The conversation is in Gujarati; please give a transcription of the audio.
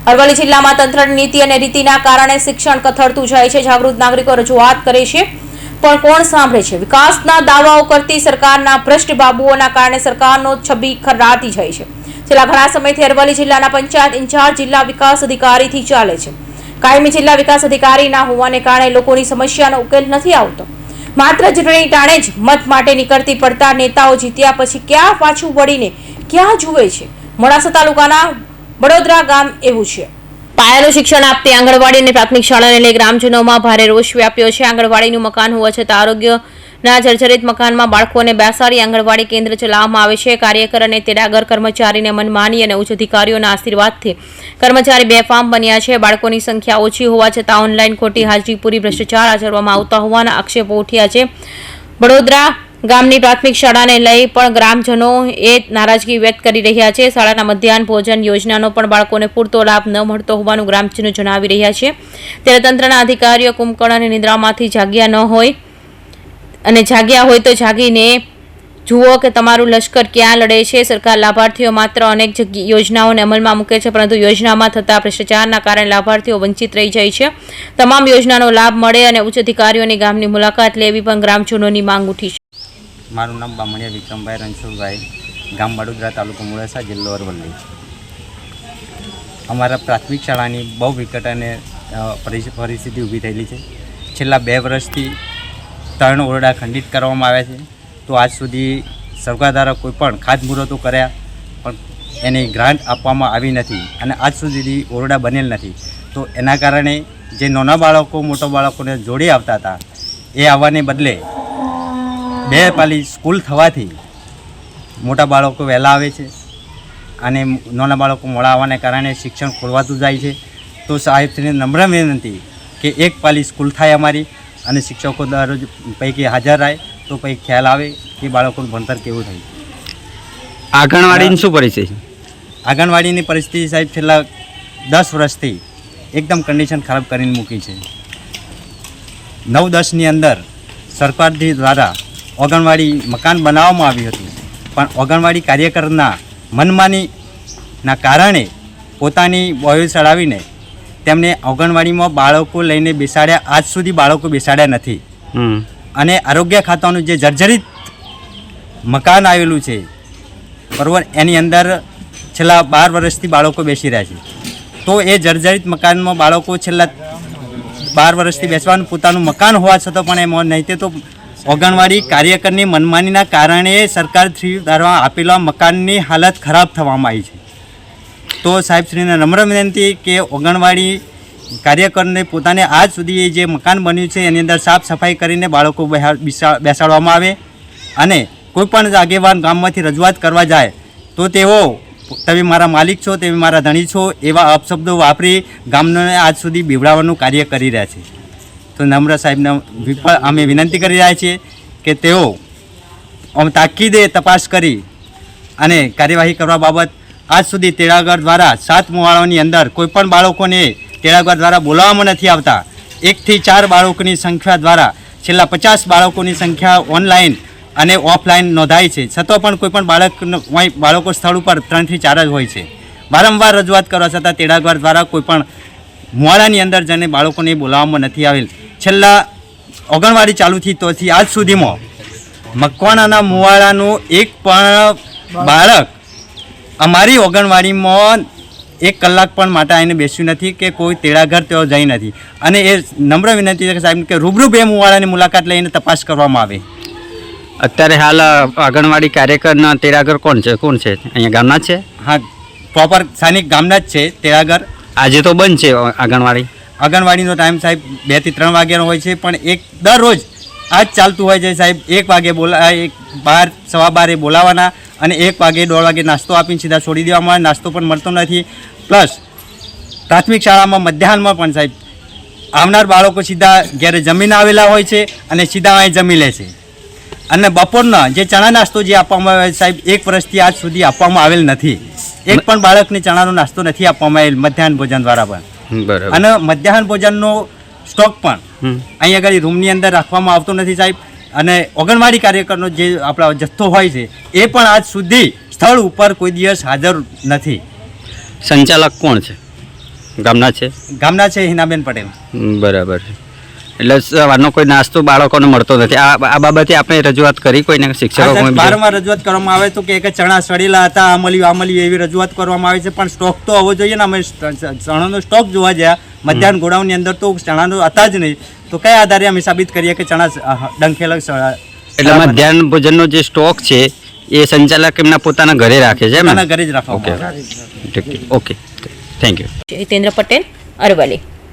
અરવલ્લી જિલ્લામાં તંત્રની નીતિ અને રીતિના કારણે શિક્ષણ કથળતું જાય છે. જાગૃત નાગરિકો રજૂઆત કરે છે પણ કોણ સાંભળે છે? વિકાસના દાવાઓ કરતી સરકારના ભ્રષ્ટ બાબુઓના કારણે સરકારનો છબી ખરાતી જાય છે. છેલ્લા ઘણા સમયથી અરવલ્લી જિલ્લાના પંચાયત ઇન્ચાર્જ જિલ્લા વિકાસ અધિકારીથી ચાલે છે. કાયમી જિલ્લા વિકાસ અધિકારી ના હોવાને કારણે લોકોની સમસ્યાનો ઉકેલ નથી આવતો. માત્ર ચૂંટણી ટાણે જ મત માટે નીકળતી પડતા નેતાઓ જીત્યા પછી ક્યાં પાછું વળીને ક્યાં જુએ છે? મોડાસા તાલુકાના બડોદરા ગામ એવું છે. પાયાનું શિક્ષણ આપતી આંગણવાડી અને પ્રાથમિક શાળાને લઈ ગ્રામજનોમાં ભારે રોષ વ્યાપ્યો છે. આંગણવાડીનું મકાન હોવા છતાં આરોગ્યના જર્જરિત મકાનમાં બાળકોને બેસાડી આંગણવાડી કેન્દ્ર ચલાવવામાં આવે છે. કાર્યકર અને તેડાગર કર્મચારીને મનમાની અને ઉચ્ચ અધિકારીઓના આશીર્વાદથી કર્મચારી બેફામ બન્યા છે. બાળકોની સંખ્યા ઓછી હોવા છતાં ઓનલાઈન ખોટી હાજરી પૂરી ભ્રષ્ટાચાર આચરવામાં આવતા હોવાના આક્ષેપો ઉઠ્યા છે. બડોદરા ગામની પ્રાથમિક શાળાને લઈ પણ ગ્રામજનો એ નારાજગી વ્યક્ત કરી રહ્યા છે. શાળાના મધ્યાહન ભોજન યોજનાનો પણ બાળકોને પૂરતો લાભ ન મળતો હોવાનું ગ્રામજનો જણાવી રહ્યા છે. ત્યારે તંત્રના અધિકારીઓ કુંભકર્ણ અને નિદ્રામાંથી જાગ્યા ન હોય અને જાગ્યા હોય તો જાગીને જુઓ કે તમારું લશ્કર ક્યાં લડે છે. સરકાર લાભાર્થીઓ માત્ર અનેક યોજનાઓને અમલમાં મૂકે છે, પરંતુ યોજનામાં થતા ભ્રષ્ટાચારના કારણે લાભાર્થીઓ વંચિત રહી જાય છે. તમામ યોજનાનો લાભ મળે અને ઉચ્ચ અધિકારીઓની ગામની મુલાકાત લેવી પણ ગ્રામજનોની માંગ ઉઠી છે. મારું નામ બામણિયા વિક્રમભાઈ રણછોડભાઈ, ગામ બડોદરા, તાલુકો મોડાસા, જિલ્લો અરવલ્લી. અમારા પ્રાથમિક શાળાની બહુ વિકટ અને પરિસ્થિતિ ઊભી થયેલી છે. છેલ્લા 2 વર્ષથી 3 ઓરડા ખંડિત કરવામાં આવ્યા છે. તો આજ સુધી સરકાર દ્વારા કોઈ પણ ખાતમુહૂર્તો કર્યા પણ એની ગ્રાન્ટ આપવામાં આવી નથી અને આજ સુધી ઓરડા બનેલ નથી. તો એના કારણે જે નાના બાળકો મોટા બાળકોને જોડે આવતા હતા એ આવવાને બદલે 2 પાલી સ્કૂલ થવાથી મોટા બાળકો વહેલા આવે છે અને નાના બાળકો મોડા આવવાને કારણે શિક્ષણ ખોરવાતું જાય છે. તો સાહેબશ્રીને નમ્ર વિનંતી કે 1 પાલી સ્કૂલ થાય અમારી અને શિક્ષકો દરરોજ પૈકી હાજર રહે તો પછી ખ્યાલ આવે કે બાળકોનું ભણતર કેવું થયું. આંગણવાડીની શું પરિસ્થિતિ? આંગણવાડીની પરિસ્થિતિ સાહેબ છેલ્લા 10 વર્ષથી એકદમ કન્ડિશન ખરાબ કરીને મૂકી છે. 9-10ની અંદર સરકારથી દ્વારા આંગણવાડી મકાન બનાવવામાં આવ્યું હતું, પણ આંગણવાડી કાર્યકરના મનમાનીના કારણે પોતાની બોયો ચડાવીને તેમને આંગણવાડીમાં બાળકો લઈને બેસાડ્યા. આજ સુધી બાળકો બેસાડ્યા નથી. અને આરોગ્ય ખાતાનું જે જર્જરિત મકાન આવેલું છે બરાબર, એની અંદર છેલ્લા 12 વર્ષથી બાળકો બેસી રહ્યા છે. તો એ જર્જરિત મકાનમાં બાળકો છેલ્લા 12 વર્ષથી બેસવાનું પોતાનું મકાન હોવા છતાં પણ એમાં નહીં તો આંગણવાડી કાર્યકરની મનમાનીના કારણે સરકારશ્રી દ્વારા આપેલા મકાનની હાલત ખરાબ થવામાં આવી છે. તો સાહેબશ્રીને નમ્ર વિનંતી કે આંગણવાડી કાર્યકરને પોતાને આજ સુધી જે મકાન બન્યું છે એની અંદર સાફ સફાઈ કરીને બાળકો બેસાડવામાં આવે અને કોઈપણ આગેવાન ગામમાંથી રજૂઆત કરવા જાય તો તેઓ તમે મારા માલિક છો, તમે મારા ધણી છો એવા અપશબ્દો વાપરી ગામને આજ સુધી બીવડાવવાનું કાર્ય કરી રહ્યા છે. તો નમ્ર સાહેબને અમે વિનંતી કરી રહ્યા છીએ કે તેઓ તાકીદે તપાસ કરી અને કાર્યવાહી કરવા બાબત આજ સુધી તેડાગર દ્વારા 7 મોવાળાની અંદર કોઈપણ બાળકોને તેડાગર દ્વારા બોલાવવામાં નથી આવતા. 1 થી 4 બાળકોની સંખ્યા દ્વારા છેલ્લા 50 બાળકોની સંખ્યા ઓનલાઈન અને ઓફલાઈન નોંધાય છે, છતાં પણ કોઈપણ બાળકો સ્થળ ઉપર 3 થી 4 જ હોય છે. વારંવાર રજૂઆત કરવા છતાં તેડાગર દ્વારા કોઈપણ મોવાળાની અંદર જઈને બાળકોને બોલાવવામાં નથી આવેલ. છેલ્લા આંગણવાડી ચાલુથી તોથી આજ સુધીમાં મકવાણાના મોવાળાનું એક પણ બાળક અમારી આંગણવાડીમાં 1 કલાક પણ માટે આવીને બેસ્યું નથી કે કોઈ તેડાગર તેઓ જઈ નથી. અને એ નમ્ર વિનંતી છે કે સાહેબ કે રૂબરૂ 2 મોવાળાની મુલાકાત લઈને તપાસ કરવામાં આવે. અત્યારે હાલ આંગણવાડી કાર્યકરના તેડાગર કોણ છે અહીંયા ગામના જ છે? હા, પ્રોપર સ્થાનિક ગામના જ છે તેડાગર. આજે તો બંધ છે આંગણવાડીનો ટાઈમ સાહેબ 2 થી 3 વાગ્યાનો હોય છે, પણ દરરોજ આ જ ચાલતું હોય છે સાહેબ. 1 વાગે 12 સવા 12 બોલાવવાના અને 1 વાગે 1:30 વાગે નાસ્તો આપીને સીધા છોડી દેવામાં આવે. નાસ્તો પણ મળતો નથી. પ્લસ પ્રાથમિક શાળામાં મધ્યાહનમાં પણ સાહેબ આવનાર બાળકો સીધા ઘરે જમીને આવેલા હોય છે અને સીધા અહીં જમી લે છે. અને બપોરના જે ચણા નાસ્તો જે આપવામાં આવે સાહેબ 1 વર્ષથી આજ સુધી આપવામાં આવેલ નથી. 1 પણ બાળકને ચણાનો નાસ્તો નથી આપવામાં આવેલ મધ્યાહન ભોજન દ્વારા પણ. અને મધ્યાહન ભોજનનો સ્ટોક પણ અહીં આગળ રૂમની અંદર રાખવામાં આવતો નથી સાહેબ. અને આંગણવાડી કાર્યકરનો જે આપણા જથ્થો હોય છે એ પણ આજ સુધી સ્થળ ઉપર કોઈ દિવસ હાજર નથી. સંચાલક કોણ છે? ગામના છે? ગામના છે હિનાબેન પટેલ. બરાબર. એટલે સવારનો કોઈ નાસ્તો બાળકોને મળતો નથી. આ બાબતે આપણે રજૂઆત કરી કોઈને શિક્ષકો કોઈ બીજા? બારમાં રજૂઆત કરવામાં આવે તો કે ચણા સડેલા હતા, આ મળ્યું એવી રજૂઆત કરવામાં આવે છે, પણ સ્ટોક તો હોવો જોઈએ ને. અમે ચણાનો સ્ટોક જોવા ગયા મધ્યાહન ગોડાઉનની અંદર તો ચણાનો હતા જ નહીં, તો કયા આધારે અમે સાબિત કરીએ કે ચણા ડંખેલા? એટલે મધ્યાહન ભોજનનો જે સ્ટોક છે એ સંચાલક એમના પોતાના ઘરે રાખે છે? પોતાના ઘરે જ રાખવામાં આવે. Okay, thank you. Jitendra Patel, Aravalli.